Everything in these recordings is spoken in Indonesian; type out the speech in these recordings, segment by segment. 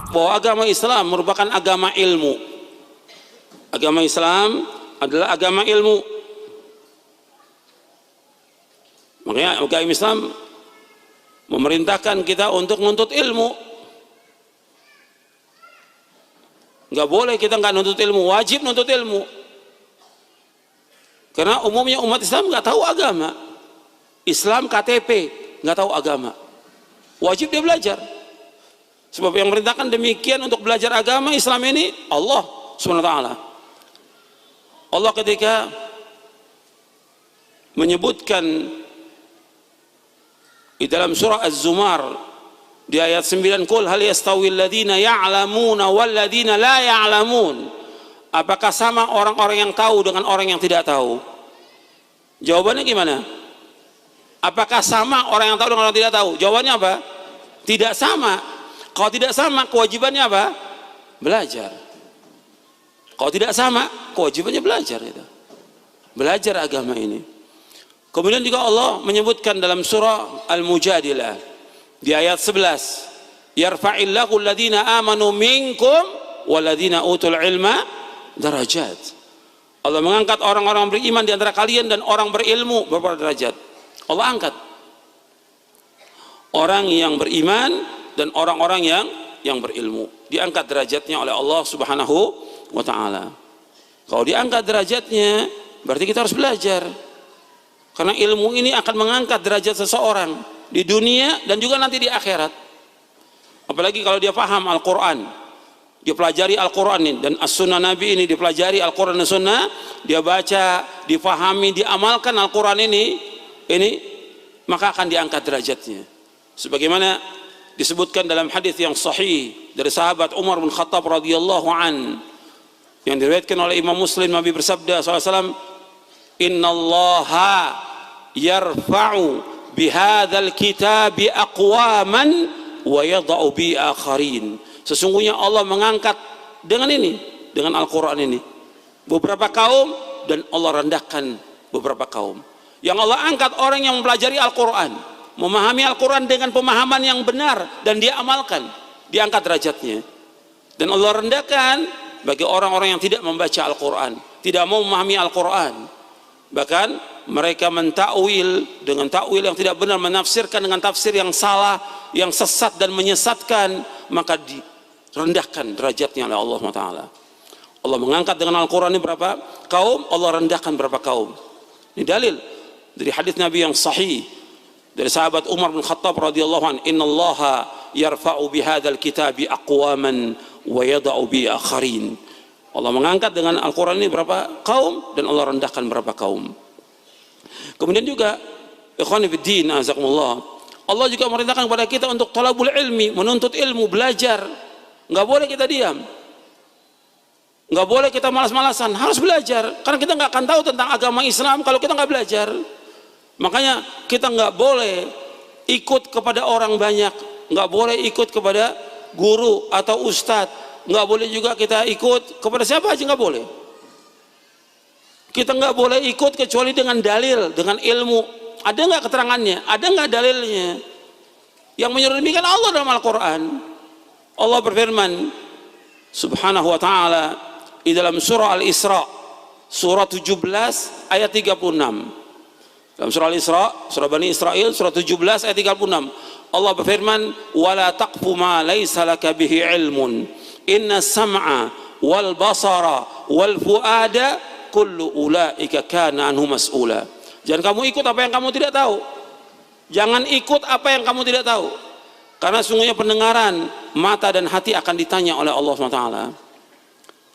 bahwa agama Islam merupakan agama ilmu. Agama Islam adalah agama ilmu. Makanya agama Islam memerintahkan kita untuk menuntut ilmu. Nggak boleh kita nggak nuntut ilmu, wajib nuntut ilmu. Karena umumnya umat Islam nggak tahu agama. Islam KTP, nggak tahu agama. Wajib dia belajar. Sebab yang merintahkan demikian untuk belajar agama Islam ini Allah Subhanahu wa taala. Allah ketika menyebutkan di dalam surah Az-Zumar di ayat 9, qul hal yastawil ladzina ya'lamuna wal ladzina la ya'lamun, apakah sama orang-orang yang tahu dengan orang yang tidak tahu? Jawabannya gimana? Apakah sama orang yang tahu dengan orang yang tidak tahu? Jawabannya apa? Tidak sama. Kalau tidak sama, kewajibannya apa? Belajar. Kalau tidak sama, kewajibannya belajar itu. Belajar agama ini. Kemudian juga Allah menyebutkan dalam surah Al-Mujadilah di ayat 11, yarfa'illahu alladhina amanu minkum walladhina utul ilma darajat. Allah mengangkat orang-orang beriman di antara kalian dan orang berilmu beberapa derajat. Allah angkat orang yang beriman dan orang-orang yang berilmu, diangkat derajatnya oleh Allah Subhanahu wa ta'ala. Kalau diangkat derajatnya, berarti kita harus belajar. Karena ilmu ini akan mengangkat derajat seseorang di dunia dan juga nanti di akhirat. Apalagi kalau dia paham Al-Quran, dia pelajari Al-Quran ini dan As-Sunnah Nabi ini, dipelajari Al-Quran dan Sunnah, dia baca, difahami, diamalkan Al-Quran ini, maka akan diangkat derajatnya. Sebagaimana disebutkan dalam hadis yang sahih dari sahabat Umar bin Khattab radhiyallahu an, yang diriwayatkan oleh Imam Muslim, Nabi bersabda SAW, innallaha yarfa'u bihadzal kitabi aqwaman wa yadha'u bi akharin. Sesungguhnya Allah mengangkat dengan ini, dengan Al-Quran ini, beberapa kaum, dan Allah rendahkan beberapa kaum. Yang Allah angkat orang yang mempelajari Al-Quran, memahami Al-Quran dengan pemahaman yang benar dan dia amalkan, diangkat derajatnya. Dan Allah rendahkan bagi orang-orang yang tidak membaca Al-Quran, tidak mau memahami Al-Quran, bahkan mereka mentakwil dengan takwil yang tidak benar, menafsirkan dengan tafsir yang salah, yang sesat dan menyesatkan, maka direndahkan derajatnya oleh Allah SWT. Allah mengangkat dengan Al-Quran ini berapa kaum, Allah rendahkan berapa kaum. Ini dalil dari hadis Nabi yang sahih dari sahabat Umar bin Khattab radhiyallahu anhu, innallaha yarfa'u bihadzal kitabi aqwaman wa yada'u bi akharin. Allah mengangkat dengan Al-Quran ini berapa kaum dan Allah rendahkan berapa kaum. Kemudian juga ikhwani fiddin azakumullah, Allah juga merintahkan kepada kita untuk talabul ilmi, menuntut ilmu, belajar. Nggak boleh kita diam, nggak boleh kita malas-malasan, harus belajar. Karena kita nggak akan tahu tentang agama Islam kalau kita nggak belajar. Makanya kita nggak boleh ikut kepada orang banyak, nggak boleh ikut kepada guru atau ustadz, nggak boleh juga kita ikut kepada siapa aja, nggak boleh. Kita nggak boleh ikut kecuali dengan dalil, dengan ilmu. Ada nggak keterangannya? Ada nggak dalilnya? Yang menyuruh demikian Allah dalam Al-Quran. Allah berfirman Subhanahu wa ta'ala di dalam surah Al-Isra, surah 17 ayat 36. Dalam surah Al-Isra, surah Bani Israel, surah 17 ayat 36, Allah berfirman, wala taqfu ma laysa laka bihi ilmun inna sam'a wal basara wal fuada kullu ulaika kana anhu mas'ula. Jangan kamu ikut apa yang kamu tidak tahu. Jangan ikut apa yang kamu tidak tahu. Karena sungguhnya pendengaran, mata dan hati akan ditanya oleh Allah SWT.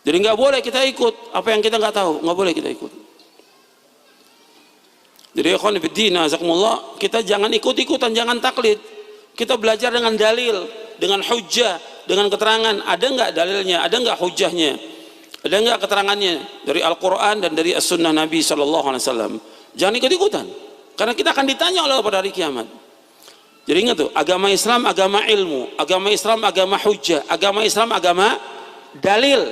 Jadi nggak boleh kita ikut apa yang kita nggak tahu, nggak boleh kita ikut. Jadi ikhwan fillah azakumullah, kita jangan ikut-ikutan, jangan taklid. Kita belajar dengan dalil, dengan hujjah, dengan keterangan. Ada nggak dalilnya? Ada nggak hujjahnya? Ada nggak keterangannya dari Al-Quran dan dari As-Sunnah Nabi SAW? Jangan ikut-ikutan, karena kita akan ditanya oleh Allah pada hari kiamat. Jadi ingat tuh, agama Islam agama ilmu, agama Islam agama hujjah, agama Islam agama dalil.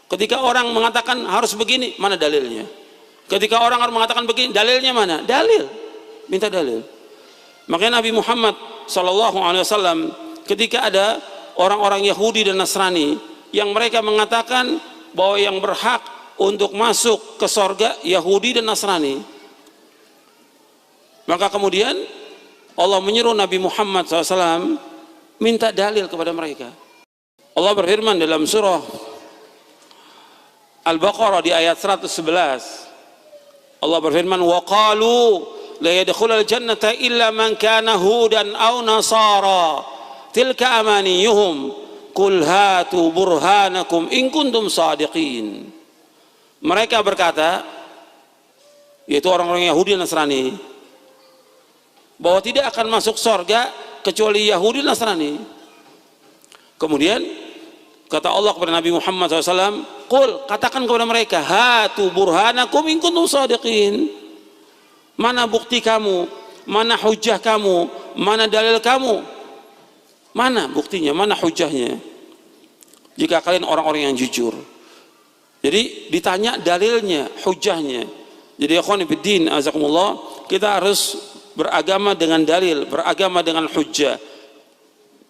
Ketika orang mengatakan harus begini, mana dalilnya? Ketika orang harus mengatakan begini, dalilnya mana? Dalil, minta dalil. Makanya Nabi Muhammad SAW ketika ada orang-orang Yahudi dan Nasrani yang mereka mengatakan bahwa yang berhak untuk masuk ke sorga Yahudi dan Nasrani. Maka kemudian Allah menyuruh Nabi Muhammad SAW minta dalil kepada mereka. Allah berfirman dalam surah Al-Baqarah di ayat 111. Allah berfirman, wa qalu la yadkhulul jannata illa man kana hudan aw nasara tilka amaniyuhum qul hatu burhanakum in kuntum shadiqin. Mereka berkata, yaitu orang-orang Yahudi dan Nasrani, bahwa tidak akan masuk surga kecuali Yahudi dan Nasrani. Kemudian kata Allah kepada Nabi Muhammad SAW, qul, katakan kepada mereka, hatu burhanakum in kuntum shadiqin. Mana bukti kamu, mana hujah kamu, mana dalil kamu, mana buktinya, mana hujahnya, jika kalian orang-orang yang jujur. Jadi ditanya dalilnya, hujahnya. Jadi ikhwan fillah azakumullah, kita harus beragama dengan dalil, beragama dengan hujah.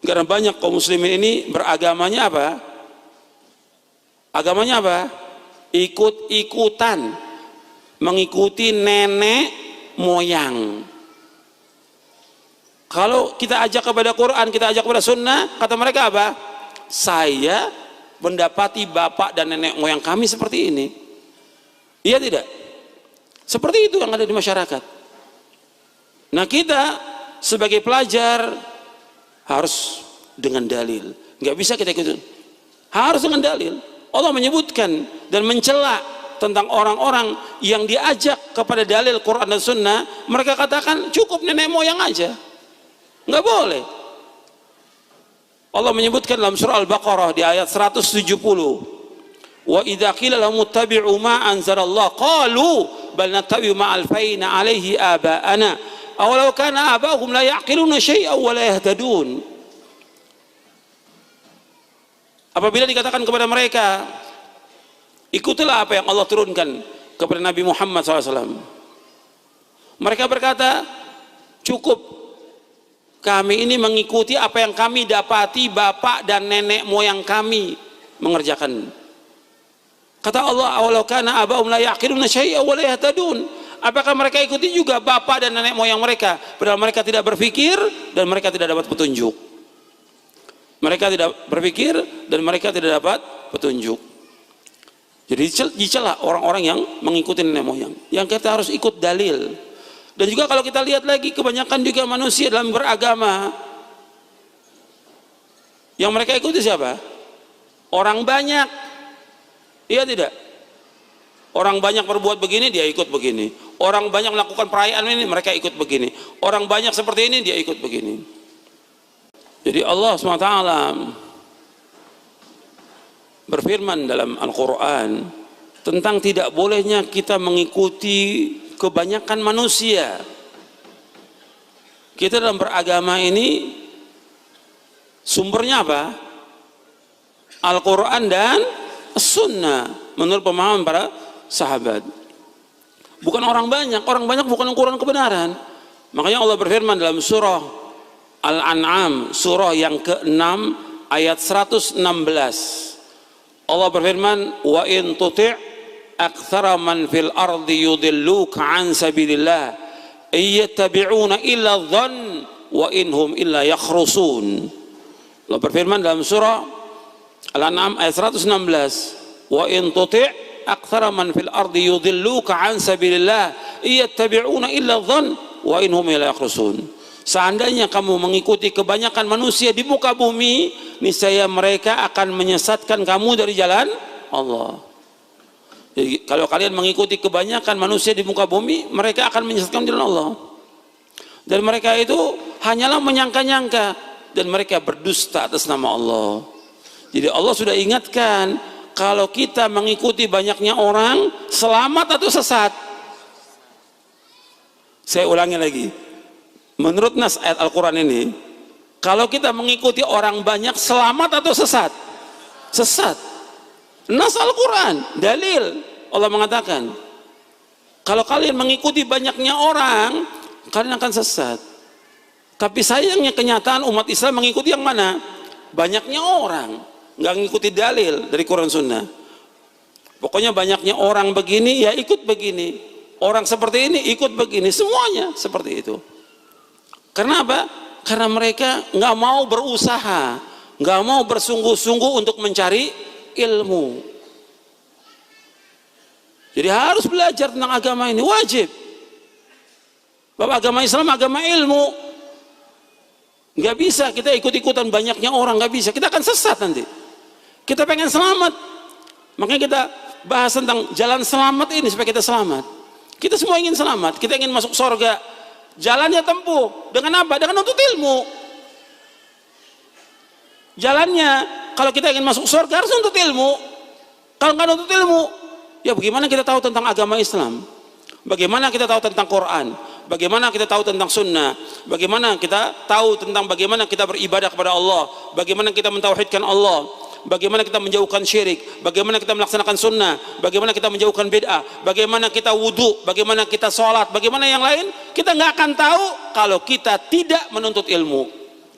Karena banyak kaum muslimin ini beragamanya apa? Agamanya apa? Ikut-ikutan, mengikuti nenek moyang. Kalau kita ajak kepada Quran, kita ajak kepada sunnah, kata mereka apa? Saya mendapati bapak dan nenek moyang kami seperti ini. Iya tidak? Seperti itu yang ada di masyarakat. Nah, kita sebagai pelajar harus dengan dalil. Nggak bisa kita ikut. Harus dengan dalil. Allah menyebutkan dan mencela tentang orang-orang yang diajak kepada dalil Quran dan Sunnah, mereka katakan cukup nenek moyang aja. Nggak boleh. Allah menyebutkan dalam surah Al-Baqarah di ayat 170, wa idza qila lahum ittabi'u ma anzalallah qalu bal nattabi'u ma alfayna alaihi aba'ana awalau kana aba'uhum la ya'qiluna syai'an wa la yahtadun. Apabila dikatakan kepada mereka, ikutilah apa yang Allah turunkan kepada Nabi Muhammad SAW, mereka berkata, cukup kami ini mengikuti apa yang kami dapati bapak dan nenek moyang kami mengerjakan. Kata Allah, awalau kana aba'uhum la ya'qiluna syai'an wa la yahtadun. Apakah mereka ikuti juga bapak dan nenek moyang mereka, padahal mereka tidak berpikir dan mereka tidak dapat petunjuk. Mereka tidak berpikir dan mereka tidak dapat petunjuk. Jadi dicela orang-orang yang mengikuti nenek moyang. Yang kita harus ikut dalil. Dan juga kalau kita lihat lagi, kebanyakan juga manusia dalam beragama, yang mereka ikuti siapa? Orang banyak. Iya tidak? Orang banyak berbuat begini, dia ikut begini. Orang banyak melakukan perayaan ini, mereka ikut begini. Orang banyak seperti ini, dia ikut begini. Jadi Allah SWT berfirman dalam Al-Quran tentang tidak bolehnya kita mengikuti kebanyakan manusia. Kita dalam beragama ini sumbernya apa? Al-Quran dan Sunnah menurut pemahaman para sahabat. Bukan orang banyak bukan ukuran kebenaran. Makanya Allah berfirman dalam surah Al-An'am, surah yang ke-6 ayat 116. Allah berfirman, wa in tuti' aktsara man fil ardi yudilluka an sabilillah iyattabi'una illa dhann wa inhum illa yakhrusun. Allah berfirman dalam surah Al-An'am ayat 116, wa in tuti' aktsara man fil ardi yudilluka an sabilillah iyattabi'una illa dhann wa inhum illa yakhrusun. Seandainya kamu mengikuti kebanyakan manusia di muka bumi, niscaya mereka akan menyesatkan kamu dari jalan Allah. Jadi kalau kalian mengikuti kebanyakan manusia di muka bumi, mereka akan menyesatkan jalan Allah. Dan mereka itu hanyalah menyangka-nyangka dan mereka berdusta atas nama Allah. Jadi Allah sudah ingatkan, kalau kita mengikuti banyaknya orang, selamat atau sesat. Saya ulangi lagi. Menurut nas ayat Al-Quran ini, kalau kita mengikuti orang banyak, selamat atau sesat? Sesat. Nas Al-Quran, dalil. Allah mengatakan, kalau kalian mengikuti banyaknya orang, kalian akan sesat. Tapi sayangnya kenyataan umat Islam mengikuti yang mana? banyaknya orang nggak ngikuti dalil dari Quran Sunnah. Pokoknya banyaknya orang begini ya ikut begini, orang seperti ini ikut begini, semuanya seperti itu. Karena apa? Karena mereka nggak mau berusaha, nggak mau bersungguh-sungguh untuk mencari ilmu. Jadi harus belajar tentang agama ini, wajib. Bapak, agama Islam agama ilmu. Nggak bisa kita ikut-ikutan banyaknya orang, nggak bisa. Kita akan sesat nanti. Kita pengen selamat, makanya kita bahas tentang jalan selamat ini supaya kita selamat. Kita semua ingin selamat, kita ingin masuk surga. Jalannya tempuh dengan apa? Dengan nuntut ilmu. Jalannya kalau kita ingin masuk surga harus nuntut ilmu. Kalau nggak nuntut ilmu, ya bagaimana kita tahu tentang agama Islam? Bagaimana kita tahu tentang Quran? Bagaimana kita tahu tentang sunnah? Bagaimana kita tahu tentang bagaimana kita beribadah kepada Allah? Bagaimana kita mentauhidkan Allah? Bagaimana kita menjauhkan syirik, bagaimana kita melaksanakan sunnah, bagaimana kita menjauhkan bid'ah, bagaimana kita wudhu, bagaimana kita sholat, bagaimana yang lain, kita nggak akan tahu kalau kita tidak menuntut ilmu.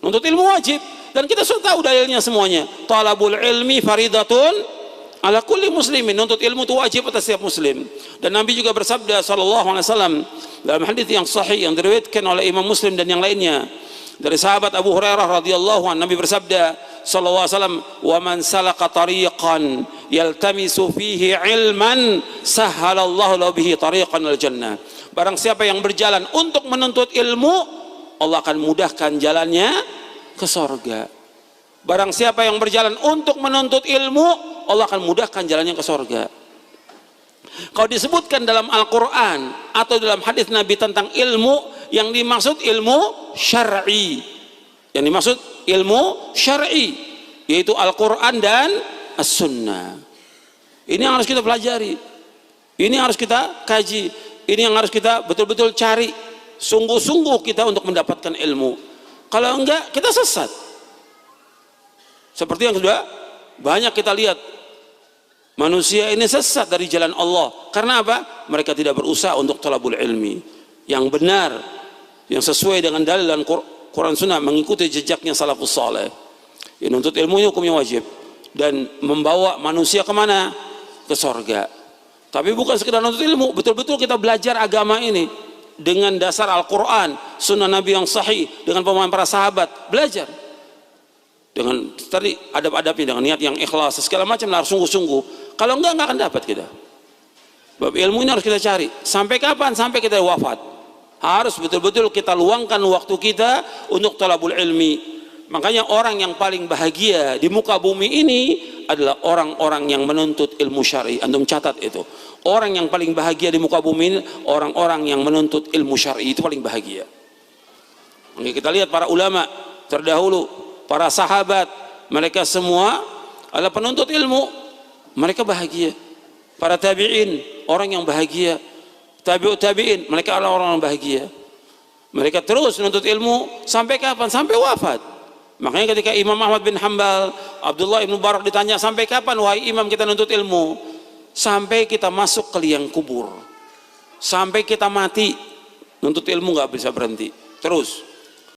Menuntut ilmu wajib, dan kita sudah tahu dalilnya semuanya. Talabul ilmi faridatun ala kulli muslimin. Menuntut ilmu itu wajib atas setiap muslim. Dan Nabi juga bersabda sallallahu alaihi wasallam dalam hadis yang sahih yang diriwayatkan oleh Imam Muslim dan yang lainnya dari sahabat Abu Hurairah radhiyallahu anhu, Nabi bersabda sallallahu alaihi wasallam, "Wa man salaka tariqan yaltamisu fihi ilman sahhalallahu lahu bihi tariqan al jannah." Barang siapa yang berjalan untuk menuntut ilmu, Allah akan mudahkan jalannya ke surga. Barang siapa yang berjalan untuk menuntut ilmu, Allah akan mudahkan jalannya ke surga. Kalau disebutkan dalam Al-Quran atau dalam hadis Nabi tentang ilmu, yang dimaksud ilmu syar'i. Yang dimaksud ilmu syar'i, yaitu Al-Quran dan As-Sunnah. Ini yang harus kita pelajari, ini yang harus kita kaji, ini yang harus kita betul-betul cari, sungguh-sungguh kita untuk mendapatkan ilmu. Kalau enggak, kita sesat. Seperti yang sudah banyak kita lihat, manusia ini sesat dari jalan Allah. Karena apa? Mereka tidak berusaha untuk talabul ilmi yang benar, yang sesuai dengan dalil dan Quran Sunnah, mengikuti jejaknya salafus saleh. Ya, nuntut ilmunya hukumnya wajib dan membawa manusia kemana? Ke sorga. Tapi bukan sekedar nuntut ilmu, betul-betul kita belajar agama ini dengan dasar Al-Quran, Sunnah Nabi yang sahih, dengan pemahaman para sahabat. Belajar dengan tadi adab-adabnya, dengan niat yang ikhlas, segala macam harus sungguh-sungguh. Kalau enggak akan dapat kita. Bab ilmu ini harus kita cari. Sampai kapan? Sampai kita wafat. Harus betul-betul kita luangkan waktu kita untuk talabul ilmi. Makanya orang yang paling bahagia di muka bumi ini adalah orang-orang yang menuntut ilmu syar'i. Antum catat itu. Orang yang paling bahagia di muka bumi ini orang-orang yang menuntut ilmu syar'i, itu paling bahagia. Makanya kita lihat para ulama terdahulu, para sahabat, mereka semua adalah penuntut ilmu. Mereka bahagia. Para tabi'in, orang yang bahagia. Tabi'ut tabi'in, mereka adalah orang yang bahagia. Mereka terus menuntut ilmu sampai kapan? Sampai wafat. Makanya ketika Imam Ahmad bin Hanbal, Abdullah ibn Mubarak ditanya, sampai kapan wahai imam kita menuntut ilmu? Sampai kita masuk ke liang kubur, sampai kita mati. Nuntut ilmu nggak bisa berhenti, terus.